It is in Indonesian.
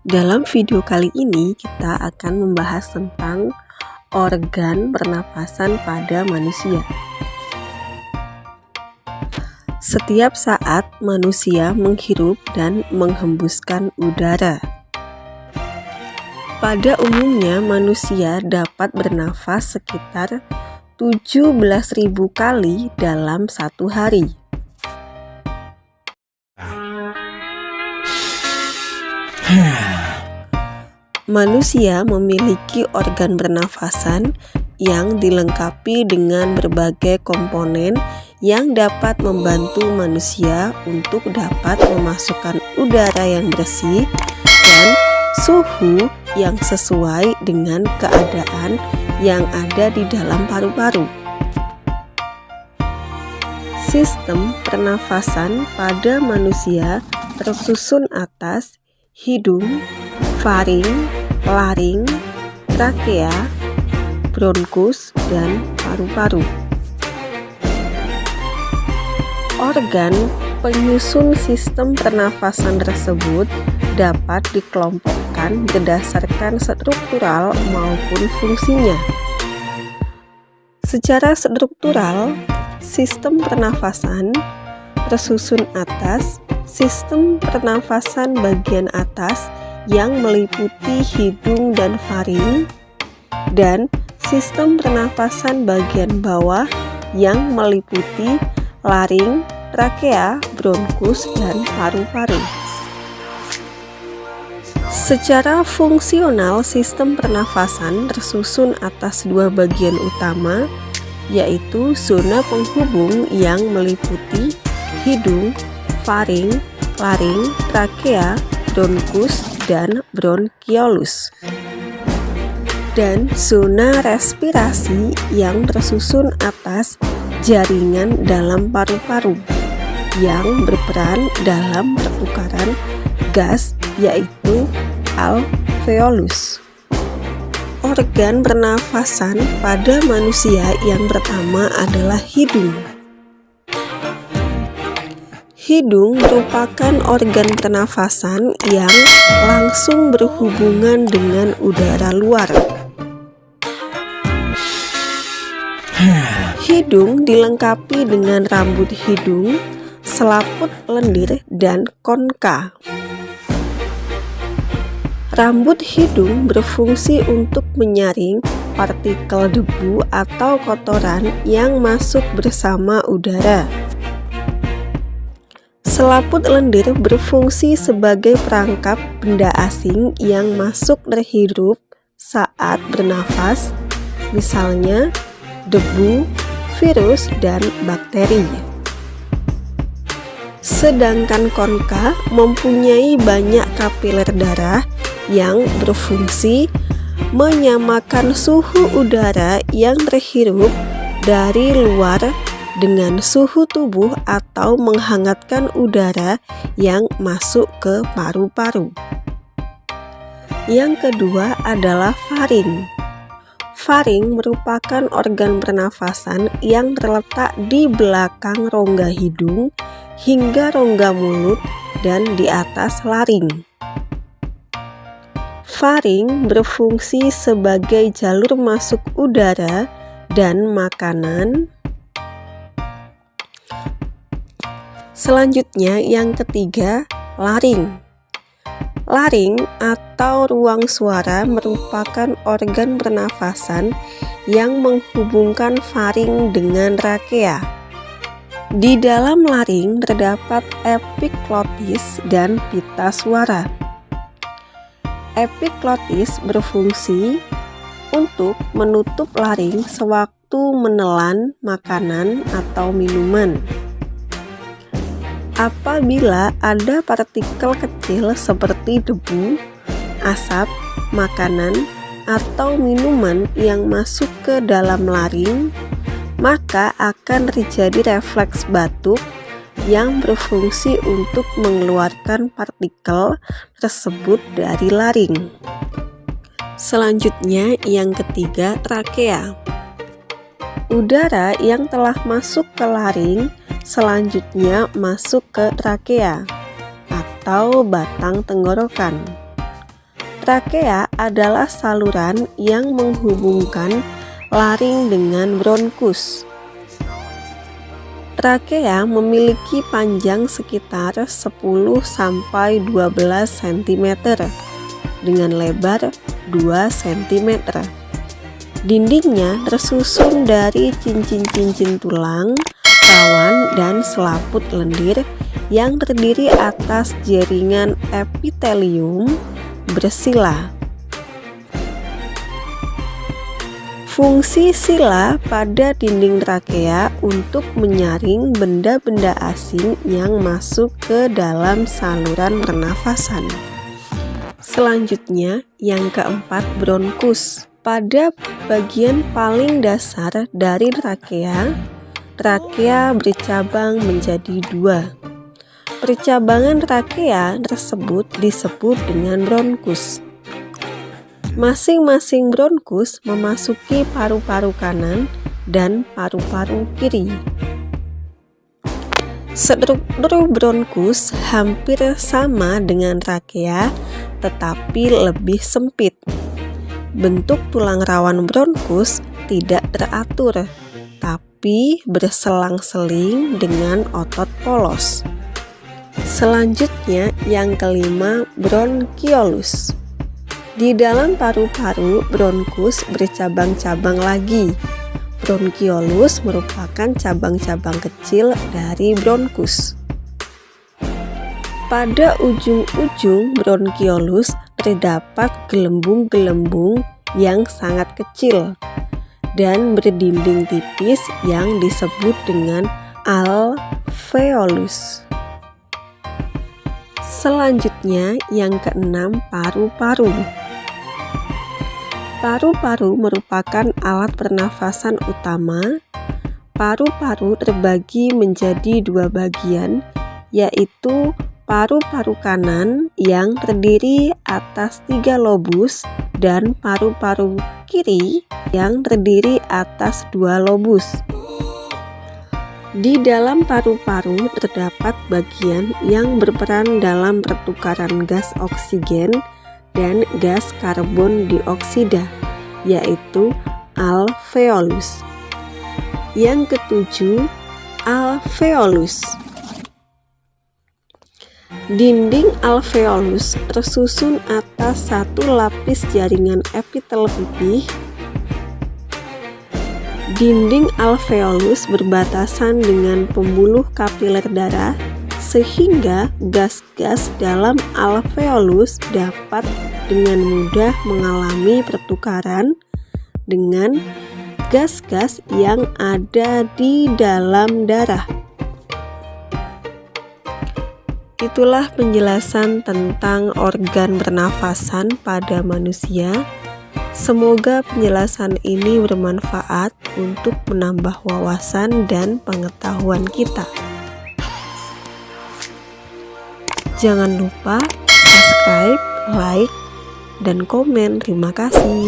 Dalam video kali ini kita akan membahas tentang organ pernapasan pada manusia. Setiap saat manusia menghirup dan menghembuskan udara. Pada umumnya manusia dapat bernafas sekitar 17.000 kali dalam satu hari. Manusia memiliki organ pernafasan yang dilengkapi dengan berbagai komponen yang dapat membantu manusia untuk dapat memasukkan udara yang bersih dan suhu yang sesuai dengan keadaan yang ada di dalam paru-paru. Sistem pernafasan pada manusia tersusun atas hidung, faring, laring, trakea, bronkus, dan paru-paru. Organ penyusun sistem pernafasan tersebut dapat dikelompokkan berdasarkan struktural maupun fungsinya. Secara struktural, sistem pernafasan tersusun atas sistem pernafasan bagian atas yang meliputi hidung dan faring, dan sistem pernafasan bagian bawah yang meliputi laring, trakea, bronkus, dan paru-paru. Secara fungsional, sistem pernafasan tersusun atas dua bagian utama, yaitu zona penghubung yang meliputi hidung, faring, laring, trakea, bronkus, dan bronkiolus, dan zona respirasi yang tersusun atas jaringan dalam paru-paru yang berperan dalam pertukaran gas, yaitu alveolus. Organ pernafasan pada manusia yang pertama adalah hidung. Hidung merupakan organ pernafasan yang langsung berhubungan dengan udara luar. Hidung dilengkapi dengan rambut hidung, selaput lendir, dan konka. Rambut hidung berfungsi untuk menyaring partikel debu atau kotoran yang masuk bersama udara. Selaput lendir berfungsi sebagai perangkap benda asing yang masuk terhirup saat bernafas, misalnya debu, virus, dan bakteri. Sedangkan konka mempunyai banyak kapiler darah yang berfungsi menyamakan suhu udara yang terhirup dari luar dengan suhu tubuh atau menghangatkan udara yang masuk ke paru-paru. Yang kedua adalah faring. Faring merupakan organ pernafasan yang terletak di belakang rongga hidung hingga rongga mulut dan di atas laring. Faring berfungsi sebagai jalur masuk udara dan makanan. Selanjutnya yang ketiga, laring. Laring atau ruang suara merupakan organ pernafasan yang menghubungkan faring dengan trakea. Di dalam laring terdapat epiglotis dan pita suara. Epiglotis berfungsi untuk menutup laring sewaktu menelan makanan atau minuman. Apabila ada partikel kecil seperti debu, asap, makanan, atau minuman yang masuk ke dalam laring, maka akan terjadi refleks batuk yang berfungsi untuk mengeluarkan partikel tersebut dari laring. Selanjutnya yang ketiga, trakea. Udara yang telah masuk ke laring selanjutnya masuk ke trakea atau batang tenggorokan. Trakea adalah saluran yang menghubungkan laring dengan bronkus. Trakea memiliki panjang sekitar 10-12 cm dengan lebar 2 cm. Dindingnya tersusun dari cincin-cincin tulang, rawan, dan selaput lendir yang terdiri atas jaringan epitelium bersila. Fungsi sila pada dinding trakea untuk menyaring benda-benda asing yang masuk ke dalam saluran pernafasan. Selanjutnya, yang keempat, bronkus. Pada bagian paling dasar dari trakea bercabang menjadi 2. Percabangan trakea tersebut disebut dengan bronkus. Masing-masing bronkus memasuki paru-paru kanan dan paru-paru kiri. Struktur bronkus hampir sama dengan trakea, tetapi lebih sempit. Bentuk tulang rawan bronkus tidak teratur, tapi berselang-seling dengan otot polos. Selanjutnya, yang kelima, bronkiolus. Di dalam paru-paru, bronkus bercabang-cabang lagi. Bronkiolus merupakan cabang-cabang kecil dari bronkus. Pada ujung-ujung bronkiolus terdapat gelembung-gelembung yang sangat kecil dan berdinding tipis yang disebut dengan alveolus. Selanjutnya, yang keenam, paru-paru. Paru-paru merupakan alat pernafasan utama. Paru-paru terbagi menjadi 2 bagian, yaitu paru-paru kanan yang terdiri atas 3 lobus dan paru-paru kiri yang terdiri atas 2 lobus. Di dalam paru-paru terdapat bagian yang berperan dalam pertukaran gas oksigen dan gas karbon dioksida, yaitu alveolus. Yang ketujuh, alveolus. Dinding alveolus tersusun atas satu lapis jaringan epitel pipih. Dinding alveolus berbatasan dengan pembuluh kapiler darah, sehingga gas-gas dalam alveolus dapat dengan mudah mengalami pertukaran dengan gas-gas yang ada di dalam darah. Itulah penjelasan tentang organ pernafasan pada manusia. Semoga penjelasan ini bermanfaat untuk menambah wawasan dan pengetahuan kita. Jangan lupa subscribe, like, dan komen. Terima kasih.